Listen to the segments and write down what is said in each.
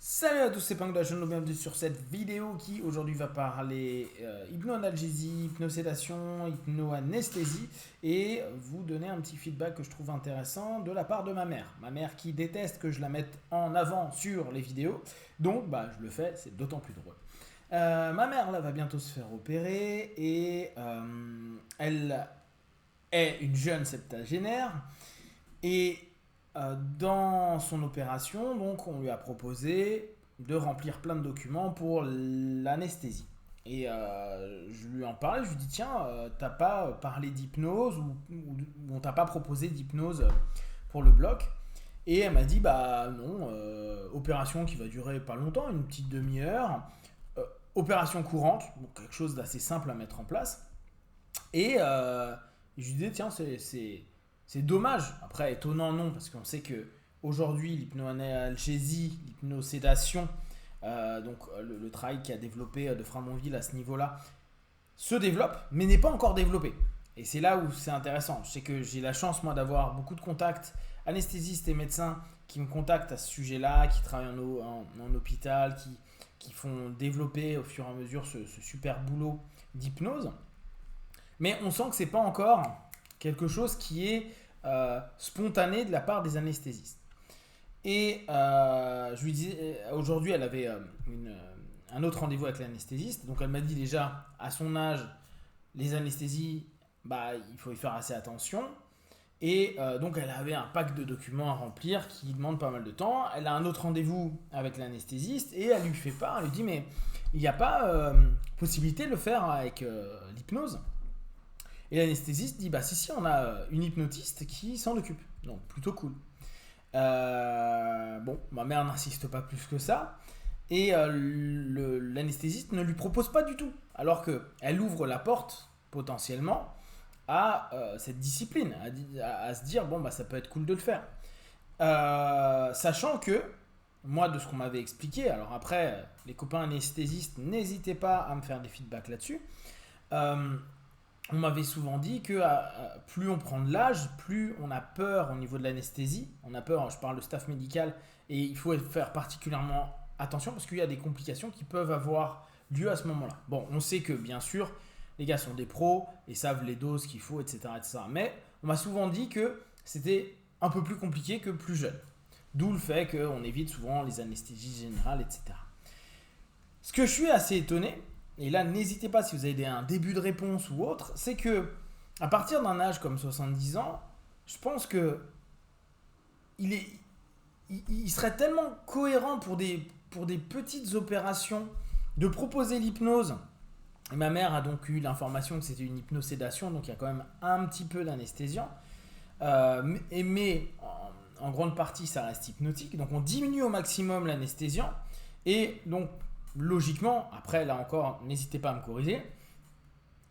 Salut à tous, c'est Punk de la chaîne, bienvenue sur cette vidéo qui aujourd'hui va parler hypnoanalgésie, hypnosédation, hypnoanesthésie et vous donner un petit feedback que je trouve intéressant de la part de ma mère. Ma mère qui déteste que je la mette en avant sur les vidéos, donc je le fais, c'est d'autant plus drôle. Ma mère là va bientôt se faire opérer et elle est une jeune septagénaire et dans son opération, donc, on lui a proposé de remplir plein de documents pour l'anesthésie. Et je lui en parlais, je lui dis tiens, t'as pas parlé d'hypnose ou on t'a pas proposé d'hypnose pour le bloc. Et elle m'a dit bah non, opération qui va durer pas longtemps, une petite demi-heure, opération courante, donc quelque chose d'assez simple à mettre en place. Et je lui disais tiens, c'est dommage. Après, étonnant, non, parce qu'on sait que aujourd'hui, l'hypnoanalgésie, l'hypnosédation, le travail qu'a développé de Framonville à ce niveau-là, se développe, mais n'est pas encore développé. Et c'est là où c'est intéressant. Je sais que j'ai la chance, moi, d'avoir beaucoup de contacts, anesthésistes et médecins qui me contactent à ce sujet-là, qui travaillent en hôpital, qui font développer au fur et à mesure ce super boulot d'hypnose. Mais on sent que c'est pas encore quelque chose qui est spontané de la part des anesthésistes. Et je lui disais, aujourd'hui, elle avait un autre rendez-vous avec l'anesthésiste. Donc, elle m'a dit déjà, à son âge, les anesthésies, il faut y faire assez attention. Et donc, elle avait un pack de documents à remplir qui demande pas mal de temps. Elle a un autre rendez-vous avec l'anesthésiste et elle lui fait part. Elle lui dit, mais il n'y a pas possibilité de le faire avec l'hypnose. Et l'anesthésiste dit bah si, on a une hypnotiste qui s'en occupe. Donc plutôt cool. Bon, ma mère n'insiste pas plus que ça. Et l'anesthésiste ne lui propose pas du tout. Alors qu'elle ouvre la porte potentiellement à cette discipline, à se dire bon ça peut être cool de le faire. Sachant que moi de ce qu'on m'avait expliqué, alors après les copains anesthésistes n'hésitez pas à me faire des feedbacks là-dessus. On m'avait souvent dit que plus on prend de l'âge, plus on a peur au niveau de l'anesthésie. On a peur, je parle de staff médical, et il faut faire particulièrement attention parce qu'il y a des complications qui peuvent avoir lieu à ce moment-là. Bon, on sait que bien sûr, les gars sont des pros et savent les doses qu'il faut, etc., etc. Mais on m'a souvent dit que c'était un peu plus compliqué que plus jeune. D'où le fait qu'on évite souvent les anesthésies générales, etc. Ce que je suis assez étonné, et là n'hésitez pas si vous avez un début de réponse ou autre, c'est que à partir d'un âge comme 70 ans, je pense que il serait tellement cohérent pour des petites opérations de proposer l'hypnose. Et ma mère a donc eu l'information que c'était une hypnosédation, donc il y a quand même un petit peu d'anesthésiant. Mais en grande partie, ça reste hypnotique. Donc on diminue au maximum l'anesthésiant. Et donc logiquement, après là encore, n'hésitez pas à me corriger,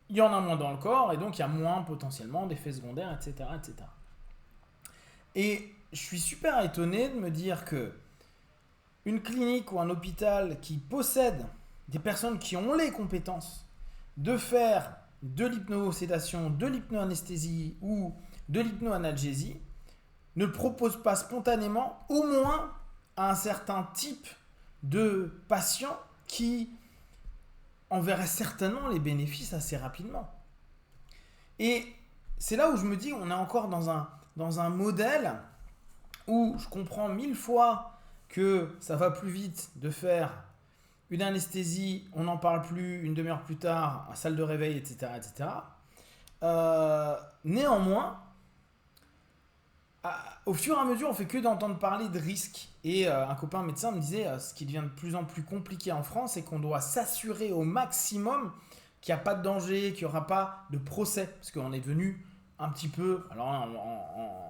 il y en a moins dans le corps et donc il y a moins potentiellement d'effets secondaires, etc., etc. Et je suis super étonné de me dire que une clinique ou un hôpital qui possède des personnes qui ont les compétences de faire de l'hypnosédation, de l'hypnoanesthésie ou de l'hypnoanalgésie ne propose pas spontanément au moins à un certain type de patients qui en verraient certainement les bénéfices assez rapidement. Et c'est là où je me dis on est encore dans un modèle où je comprends 1000 fois que ça va plus vite de faire une anesthésie, on n'en parle plus, une demi-heure plus tard, salle de réveil, etc. etc. Néanmoins, au fur et à mesure, on fait que d'entendre parler de risques. Et un copain médecin me disait, ce qui devient de plus en plus compliqué en France, c'est qu'on doit s'assurer au maximum qu'il n'y a pas de danger, qu'il n'y aura pas de procès. Parce qu'on est devenu un petit peu, alors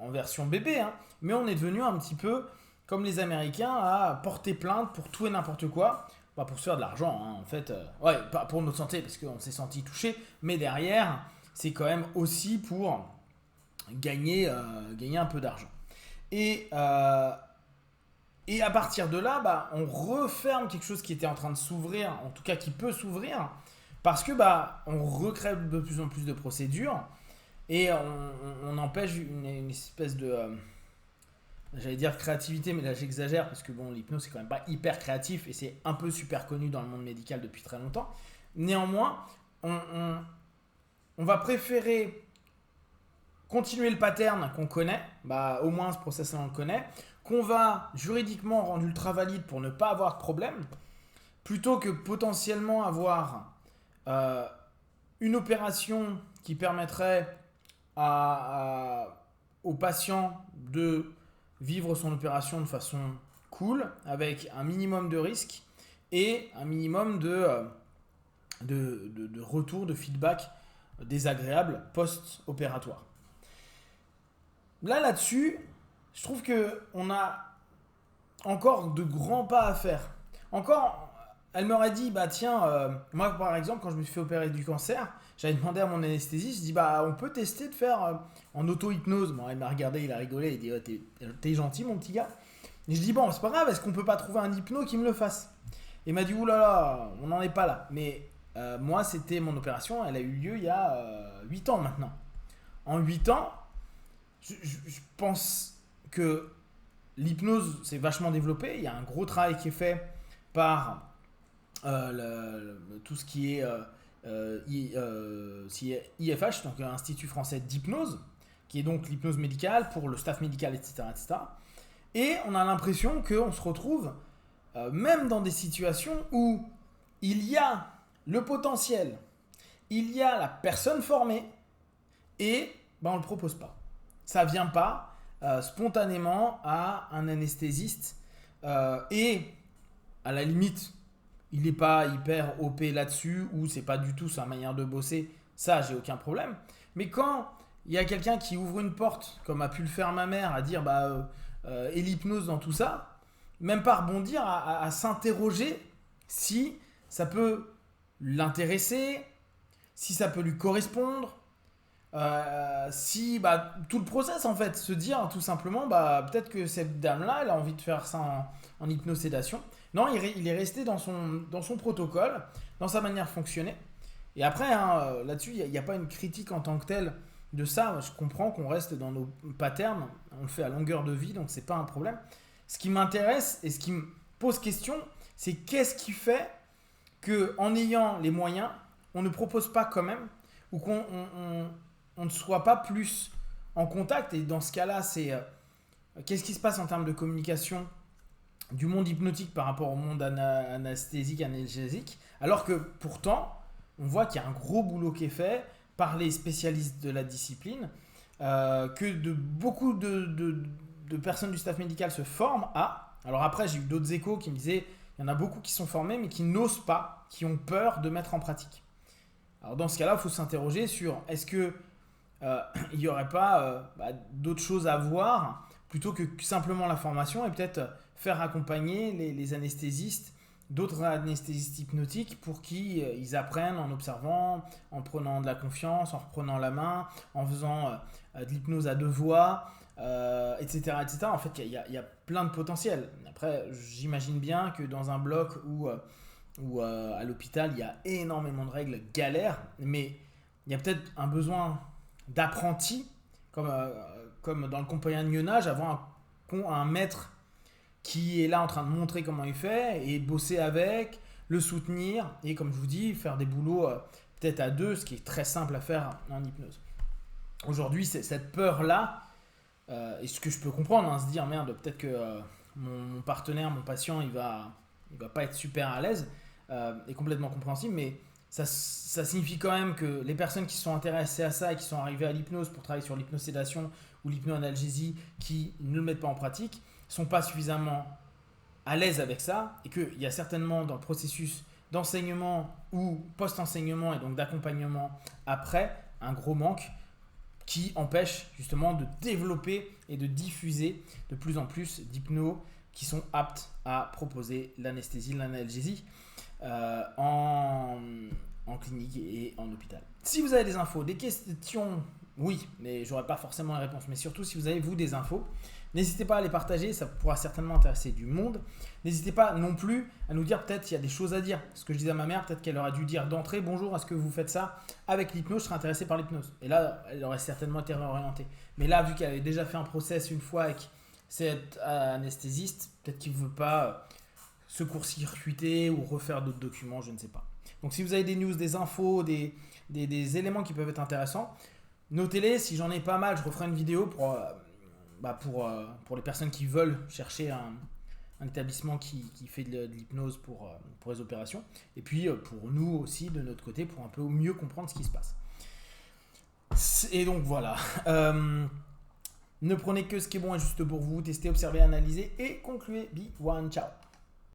en version bébé, hein, mais on est devenu un petit peu comme les Américains à porter plainte pour tout et n'importe quoi. Pour se faire de l'argent, hein, en fait. Pas pour notre santé, parce qu'on s'est senti touché. Mais derrière, c'est quand même aussi pour gagner un peu d'argent. Et à partir de là, on referme quelque chose qui était en train de s'ouvrir, en tout cas qui peut s'ouvrir, parce que on recrée de plus en plus de procédures et on empêche une espèce de j'allais dire créativité, mais là j'exagère parce que bon, l'hypnose c'est quand même pas hyper créatif et c'est un peu super connu dans le monde médical depuis très longtemps. Néanmoins, on va préférer continuer le pattern qu'on connaît, bah au moins ce process-là on le connaît, qu'on va juridiquement rendre ultra valide pour ne pas avoir de problème, plutôt que potentiellement avoir euh, une opération qui permettrait au patient de vivre son opération de façon cool, avec un minimum de risque et un minimum de retour, de feedback désagréable post-opératoire. Là-dessus, je trouve qu'on a encore de grands pas à faire. Encore, elle m'aurait dit, bah tiens, moi par exemple, quand je me suis fait opérer du cancer, j'avais demandé à mon anesthésiste, je dis, bah on peut tester de faire en auto-hypnose. Bon, il m'a regardé, il a rigolé, il dit, oh, t'es gentil mon petit gars. Et je dis, bon, c'est pas grave, est-ce qu'on peut pas trouver un hypno qui me le fasse? Il m'a dit, oulala, on n'en est pas là. Mais moi, c'était mon opération, elle a eu lieu il y a 8 ans maintenant. En 8 ans, je pense que l'hypnose s'est vachement développée. Il y a un gros travail qui est fait par tout ce qui est IFH, donc Institut français d'hypnose, qui est donc l'hypnose médicale pour le staff médical, etc. etc. Et on a l'impression qu'on se retrouve même dans des situations où il y a le potentiel, il y a la personne formée et ben, on ne le propose pas. Ça ne vient pas spontanément à un anesthésiste et à la limite, il n'est pas hyper OP là-dessus ou c'est pas du tout sa manière de bosser, ça j'ai aucun problème. Mais quand il y a quelqu'un qui ouvre une porte, comme a pu le faire ma mère, à dire et l'hypnose dans tout ça, même pas rebondir à s'interroger si ça peut l'intéresser, si ça peut lui correspondre, si tout le process en fait, se dire tout simplement peut-être que cette dame là elle a envie de faire ça en hypnosédation. Non, il est resté dans son protocole, dans sa manière de fonctionner. Et après là-dessus il n'y a pas une critique en tant que telle de ça. Je comprends qu'on reste dans nos patterns, on le fait à longueur de vie, donc c'est pas un problème. Ce qui m'intéresse et ce qui me pose question, c'est qu'est-ce qui fait qu'en ayant les moyens on ne propose pas quand même, ou qu'on on ne soit pas plus en contact. Et dans ce cas-là, c'est qu'est-ce qui se passe en termes de communication du monde hypnotique par rapport au monde anesthésique, analgésique, alors que pourtant, on voit qu'il y a un gros boulot qui est fait par les spécialistes de la discipline, que beaucoup de personnes du staff médical se forment à. Alors après, j'ai eu d'autres échos qui me disaient, il y en a beaucoup qui sont formés, mais qui n'osent pas, qui ont peur de mettre en pratique. Alors dans ce cas-là, il faut s'interroger sur est-ce que il n'y aurait pas d'autres choses à voir plutôt que simplement la formation, et peut-être faire accompagner les anesthésistes d'autres anesthésistes hypnotiques pour qu'ils apprennent en observant, en prenant de la confiance, en reprenant la main, en faisant de l'hypnose à deux voix, etc., etc. En fait, il y a plein de potentiel. Après, j'imagine bien que dans un bloc où à l'hôpital, il y a énormément de règles galères, mais il y a peut-être un besoin d'apprentis, comme dans le compagnonnage, avoir un maître qui est là en train de montrer comment il fait et bosser avec, le soutenir et comme je vous dis, faire des boulots peut-être à deux, ce qui est très simple à faire en hypnose. Aujourd'hui, c'est cette peur-là, et ce que je peux comprendre, se dire merde, peut-être que mon partenaire, mon patient, il va pas être super à l'aise, est complètement compréhensible, mais ça signifie quand même que les personnes qui sont intéressées à ça et qui sont arrivées à l'hypnose pour travailler sur l'hypnosédation ou l'hypnoanalgésie, qui ne le mettent pas en pratique, sont pas suffisamment à l'aise avec ça, et qu'il y a certainement dans le processus d'enseignement ou post-enseignement et donc d'accompagnement après un gros manque qui empêche justement de développer et de diffuser de plus en plus d'hypnos qui sont aptes à proposer l'anesthésie, l'analgésie en clinique et en hôpital. Si vous avez des infos, des questions, oui, mais j'aurai pas forcément les réponses, mais surtout si vous avez vous des infos, n'hésitez pas à les partager, ça pourra certainement intéresser du monde. N'hésitez pas non plus à nous dire, peut-être il y a des choses à dire. Ce que je disais à ma mère, peut-être qu'elle aurait dû dire d'entrée, bonjour, est-ce que vous faites ça avec l'hypnose, je serais intéressé par l'hypnose. Et là, elle aurait certainement été réorientée. Mais là, vu qu'elle avait déjà fait un process une fois avec cet anesthésiste, peut-être qu'il ne veut pas se court-circuiter ou refaire d'autres documents, je ne sais pas. Donc si vous avez des news, des infos, des éléments qui peuvent être intéressants, notez-les. Si j'en ai pas mal, je referai une vidéo pour les personnes qui veulent chercher un établissement qui fait de l'hypnose pour les opérations. Et puis pour nous aussi, de notre côté, pour un peu mieux comprendre ce qui se passe. Et donc voilà. Ne prenez que ce qui est bon et juste pour vous. Testez, observez, analysez et concluez. Be one, ciao.